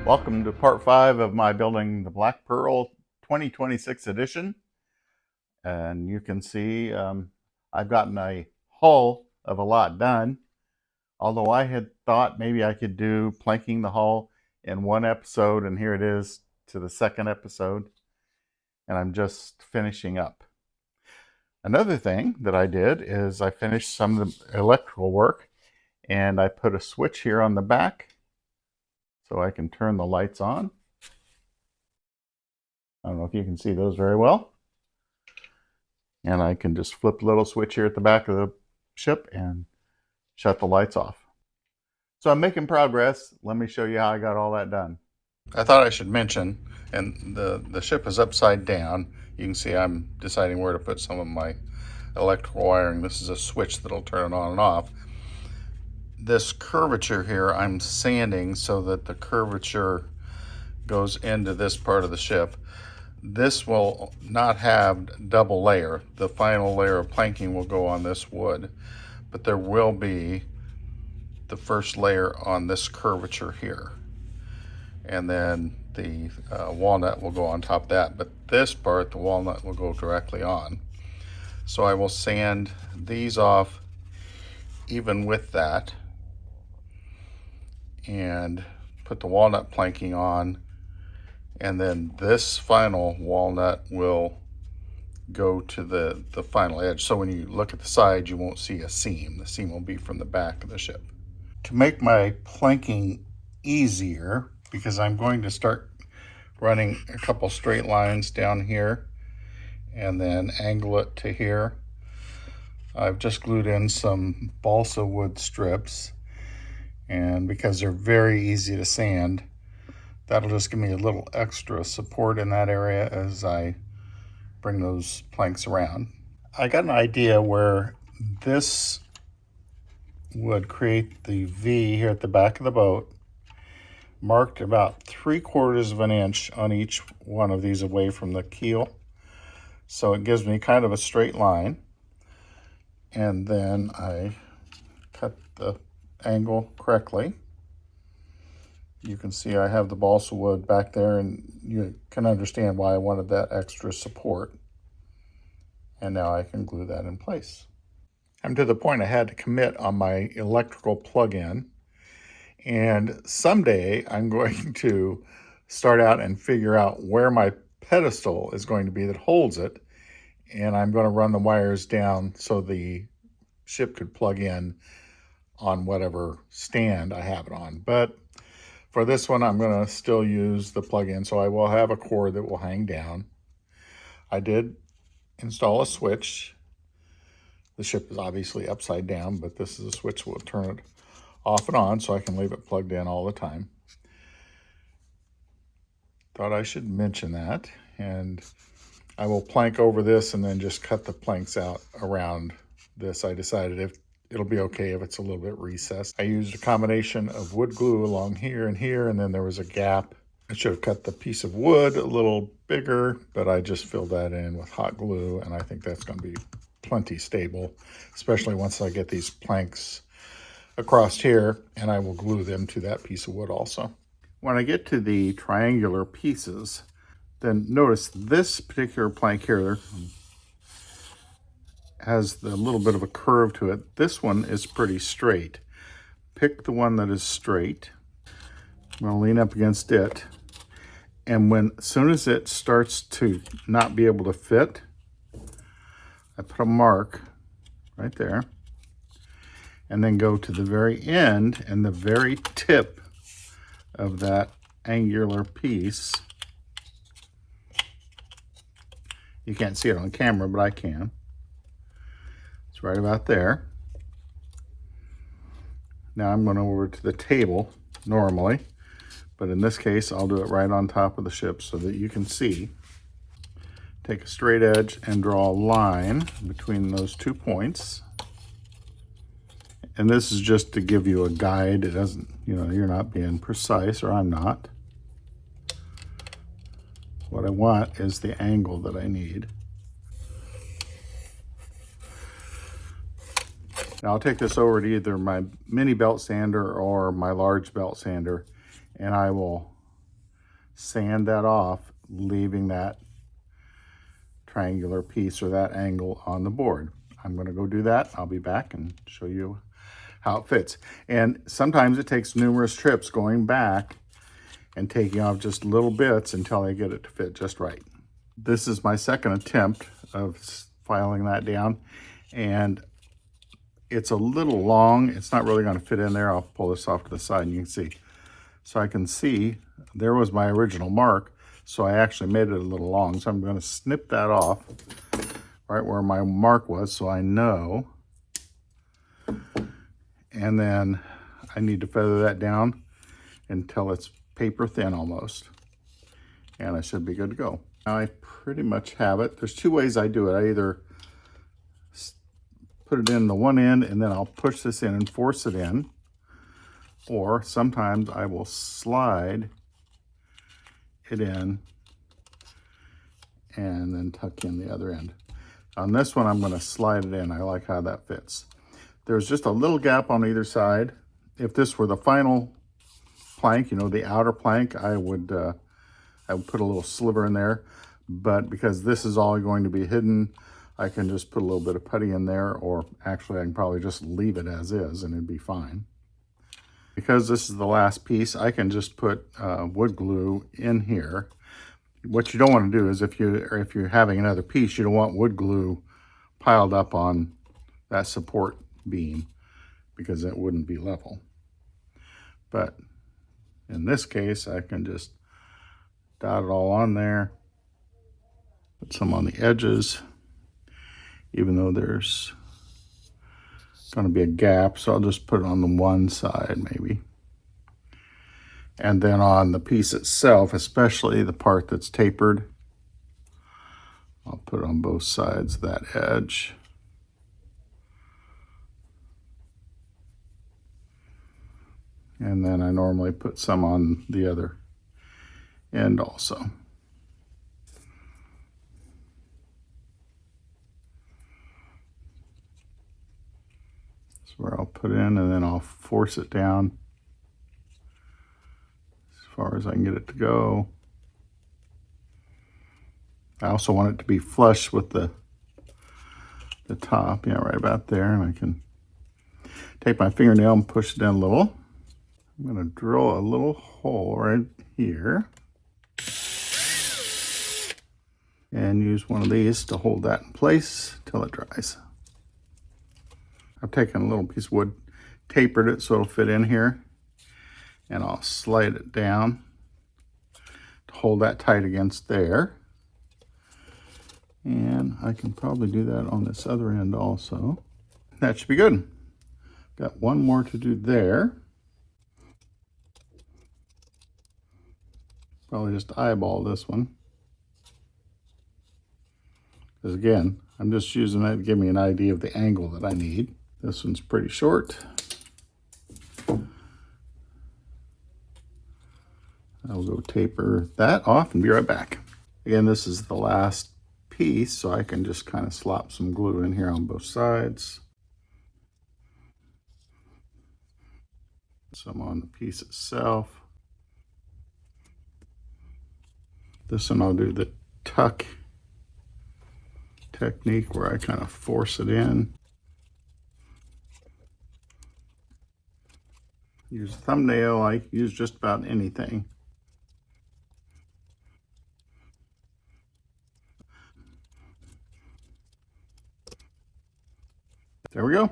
Welcome to part 5 of my building the Black Pearl 2026 edition. And you can see I've gotten a hull of a lot done. Although I had thought maybe I could do planking the hull in one episode, and here it is to the second episode. And I'm just finishing up. Another thing that I did is I finished some of the electrical work, and I put a switch here on the back so I can turn the lights on. I don't know if you can see those very well. And I can just flip the little switch here at the back of the ship and shut the lights off. So I'm making progress. Let me show you how I got all that done. I thought I should mention, and the ship is upside down. You can see I'm deciding where to put some of my electrical wiring. This is a switch that'll turn it on and off. This curvature here I'm sanding so that the curvature goes into this part of the ship. This will not have double layer. The final layer of planking will go on this wood, but there will be the first layer on this curvature here. And then the walnut will go on top of that, but this part, the walnut, will go directly on. So I will sand these off even with that and put the walnut planking on, and then this final walnut will go to the final edge. So when you look at the side, you won't see a seam. The seam will be from the back of the ship. To make my planking easier, because I'm going to start running a couple straight lines down here and then angle it to here, I've just glued in some balsa wood strips, and because they're very easy to sand, that'll just give me a little extra support in that area as I bring those planks around. I got an idea where this would create the V here at the back of the boat, marked about 3/4 of an inch on each one of these away from the keel. So it gives me kind of a straight line. And then I cut the angle correctly. You can see I have the balsa wood back there, and you can understand why I wanted that extra support. And now I can glue that in place. I'm to the point I had to commit on my electrical plug-in, and someday I'm going to start out and figure out where my pedestal is going to be that holds it, and I'm going to run the wires down so the ship could plug in on whatever stand I have it on. But for this one, I'm going to still use the plug-in, so I will have a cord that will hang down. I did install a switch. The ship is obviously upside down, but this is a switch that will turn it off and on, so I can leave it plugged in all the time. Thought I should mention that. And I will plank over this and then just cut the planks out around this. I decided if it'll be okay if it's a little bit recessed. I used a combination of wood glue along here, and then there was a gap. I should have cut the piece of wood a little bigger, but I just filled that in with hot glue, and I think that's going to be plenty stable, especially once I get these planks across here, and I will glue them to that piece of wood also. When I get to the triangular pieces, then notice this particular plank here has the little bit of a curve to it. This one is pretty straight. Pick the one that is straight. I'm going to lean up against it. And as soon as it starts to not be able to fit, I put a mark right there, and then go to the very end and the very tip of that angular piece. You can't see it on camera, but I can. It's right about there. Now I'm going over to the table normally, but in this case I'll do it right on top of the ship so that you can see. Take a straight edge and draw a line between those 2 points. And this is just to give you a guide. It doesn't, you're not being precise, or I'm not. What I want is the angle that I need. Now I'll take this over to either my mini belt sander or my large belt sander, and I will sand that off, leaving that triangular piece or that angle on the board. I'm going to go do that. I'll be back and show you how it fits. And sometimes it takes numerous trips going back and taking off just little bits until I get it to fit just right. This is my second attempt of filing that down, and it's a little long. It's not really going to fit in there. I'll pull this off to the side and you can see. So I can see there was my original mark, so I actually made it a little long. So I'm going to snip that off right where my mark was so I know. And then I need to feather that down until it's paper thin almost. And I should be good to go. Now I pretty much have it. There's two ways I do it. I either put it in the one end and then I'll push this in and force it in. Or sometimes I will slide it in and then tuck in the other end. On this one, I'm going to slide it in. I like how that fits. There's just a little gap on either side. If this were the final plank, you know, the outer plank, I would put a little sliver in there. But because this is all going to be hidden, I can just put a little bit of putty in there, or actually I can probably just leave it as is and it'd be fine. Because this is the last piece, I can just put wood glue in here. What you don't want to do is if you're having another piece, you don't want wood glue piled up on that support beam because it wouldn't be level. But in this case, I can just dot it all on there, put some on the edges, even though there's going to be a gap, so I'll just put it on the one side maybe. And then on the piece itself, especially the part that's tapered, I'll put it on both sides of that edge. And then I normally put some on the other end also. That's where I'll put in, and then I'll force it down as far as I can get it to go. I also want it to be flush with the top, yeah, right about there. And I can take my fingernail and push it in a little. I'm going to drill a little hole right here and use one of these to hold that in place till it dries. I've taken a little piece of wood, tapered it so it'll fit in here, and I'll slide it down to hold that tight against there. And I can probably do that on this other end also. That should be good. Got one more to do there. Probably just eyeball this one. Because again, I'm just using that to give me an idea of the angle that I need. This one's pretty short. I'll go taper that off and be right back. Again, this is the last piece, so I can just kind of slop some glue in here on both sides. Some on the piece itself. This one I'll do the tuck technique where I kind of force it in. Use a thumbnail, I use just about anything. There we go.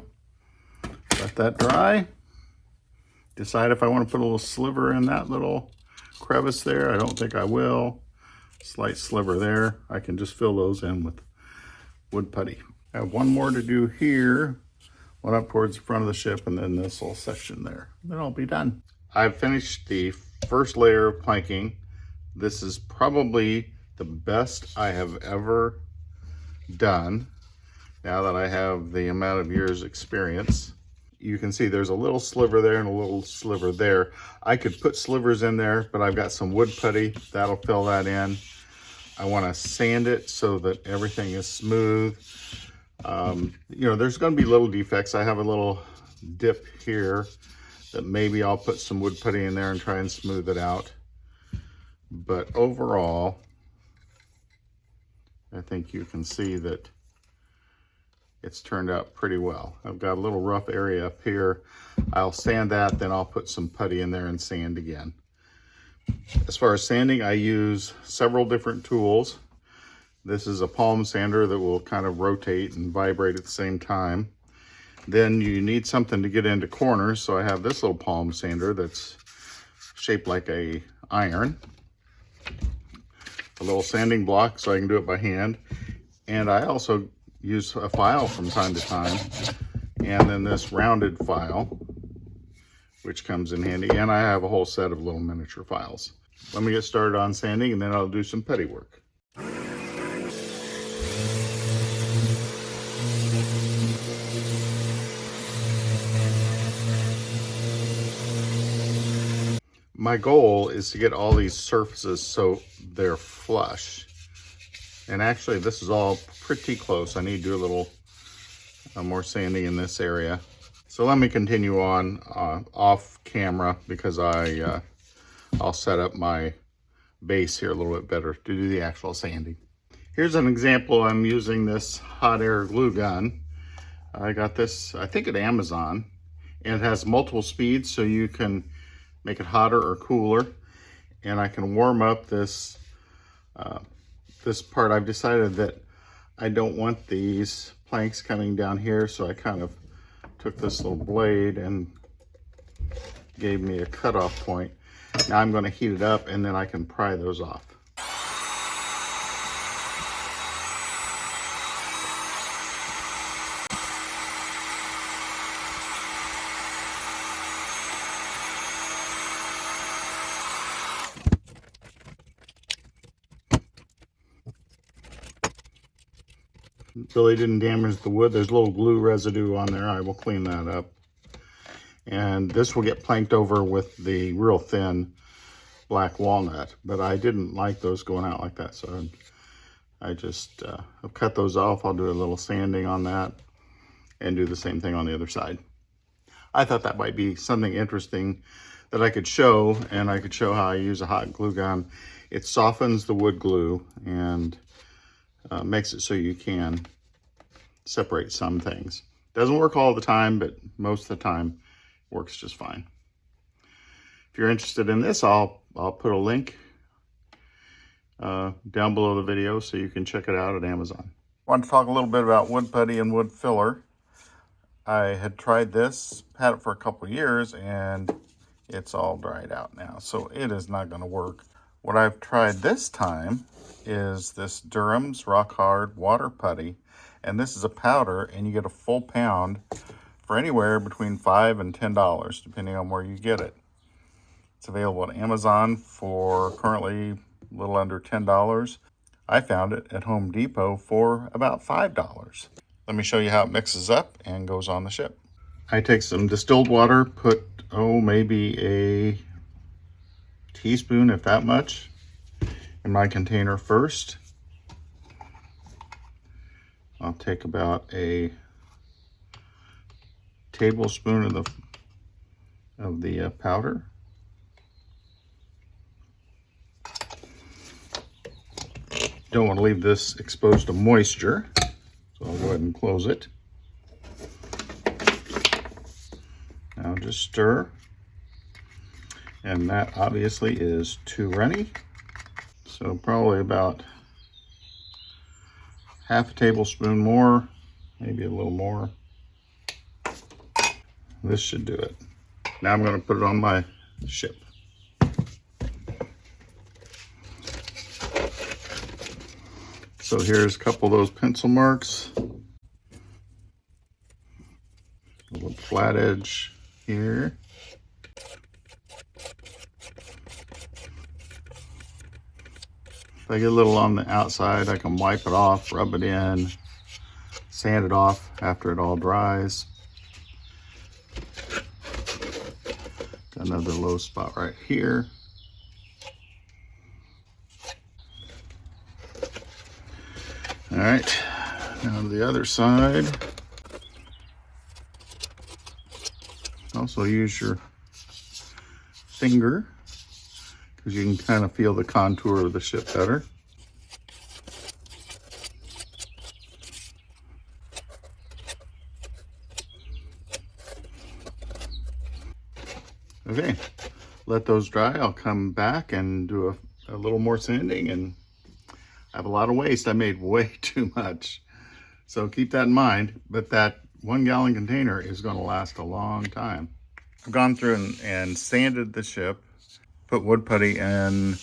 Let that dry. Decide if I want to put a little sliver in that little crevice there. I don't think I will. Slight sliver there. I can just fill those in with wood putty. I have one more to do here, one up towards the front of the ship, and then this little section there. Then I'll be done. I've finished the first layer of planking. This is probably the best I have ever done now that I have the amount of years experience. You can see there's a little sliver there and a little sliver there. I could put slivers in there, but I've got some wood putty. That'll fill that in. I want to sand it so that everything is smooth. You know, there's going to be little defects. I have a little dip here that maybe I'll put some wood putty in there and try and smooth it out. but overall, I think you can see that it's turned out pretty well. I've got a little rough area up here. I'll sand that, then I'll put some putty in there and sand again. As far as sanding, I use several different tools. This is a palm sander that will kind of rotate and vibrate at the same time. Then you need something to get into corners, so I have this little palm sander that's shaped like a iron. A little sanding block so I can do it by hand. And I also use a file from time to time. And then this rounded file, which comes in handy. And I have a whole set of little miniature files. Let me get started on sanding and then I'll do some putty work. My goal is to get all these surfaces so they're flush. And actually this is all pretty close. I need to do a little more sanding in this area. So let me continue on off camera because I'll set up my base here a little bit better to do the actual sanding. Here's an example. I'm using this hot air glue gun. I got this, I think, at Amazon, and it has multiple speeds so you can make it hotter or cooler. And I can warm up this this part. I've decided that I don't want these planks coming down here, so I kind of took this little blade and gave me a cutoff point. Now I'm going to heat it up and then I can pry those off. Really didn't damage the wood. There's a little glue residue on there. I will clean that up. And this will get planked over with the real thin black walnut, but I didn't like those going out like that, so I just I'll cut those off. I'll do a little sanding on that and do the same thing on the other side. I thought that might be something interesting that I could show, and I could show how I use a hot glue gun. It softens the wood glue and makes it so you can separate some things. Doesn't work all the time, but most of the time works just fine. If you're interested in this, I'll put a link down below the video so you can check it out at Amazon. I want to talk a little bit about wood putty and wood filler. I had tried this, had it for a couple of years, and it's all dried out now, so it is not going to work. What I've tried this time is this Durham's Rock Hard Water Putty, and this is a powder, and you get a full pound for anywhere between $5 and $10, depending on where you get it. It's available at Amazon for currently a little under $10. I found it at Home Depot for about $5. Let me show you how it mixes up and goes on the ship. I take some distilled water, put, maybe a teaspoon, if that much, in my container first. I'll take about a tablespoon of the powder. Don't want to leave this exposed to moisture, so I'll go ahead and close it. Now just stir, and that obviously is too runny, so probably about half a tablespoon more, maybe a little more. This should do it. Now I'm going to put it on my ship. So here's a couple of those pencil marks. A little flat edge here. If I get a little on the outside, I can wipe it off, rub it in, sand it off after it all dries. Got another low spot right here. All right, now to the other side. Also use your finger, because you can kind of feel the contour of the ship better. Okay, let those dry. I'll come back and do a little more sanding, and I have a lot of waste. I made way too much. So keep that in mind, but that 1 gallon container is going to last a long time. I've gone through and sanded the ship, put wood putty in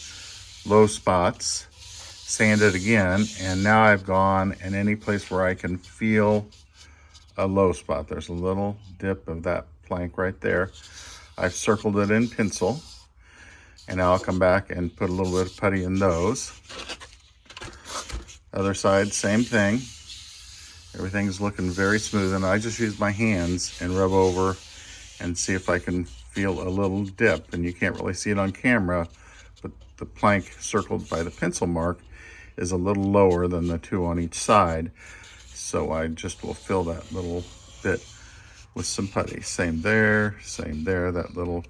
low spots, sanded again, and now I've gone and any place where I can feel a low spot. There's a little dip of that plank right there. I've circled it in pencil, and now I'll come back and put a little bit of putty in those. Other side, same thing. Everything's looking very smooth, and I just use my hands and rub over and see if I can feel a little dip. And you can't really see it on camera, but the plank circled by the pencil mark is a little lower than the 2 on each side. So I just will fill that little bit with some putty. Same there, same there. That little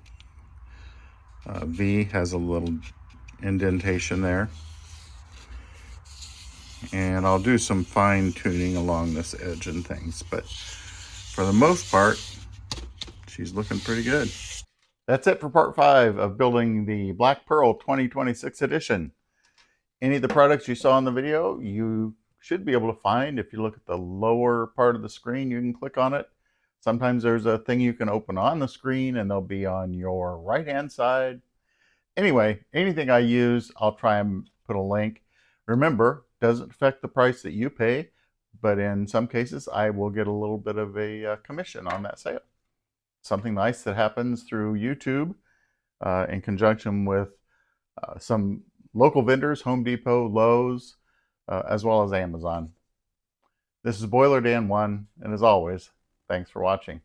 V has a little indentation there. And I'll do some fine tuning along this edge and things, but for the most part, she's looking pretty good. That's it for part 5 of building the Black Pearl 2026 edition. Any of the products you saw in the video, you should be able to find. If you look at the lower part of the screen, you can click on it. Sometimes there's a thing you can open on the screen and they'll be on your right-hand side. Anyway, anything I use, I'll try and put a link. Remember, doesn't affect the price that you pay, but in some cases, I will get a little bit of a commission on that sale. Something nice that happens through YouTube in conjunction with some local vendors, Home Depot, Lowe's, as well as Amazon. This is Boiler Dan 1, and as always, thanks for watching.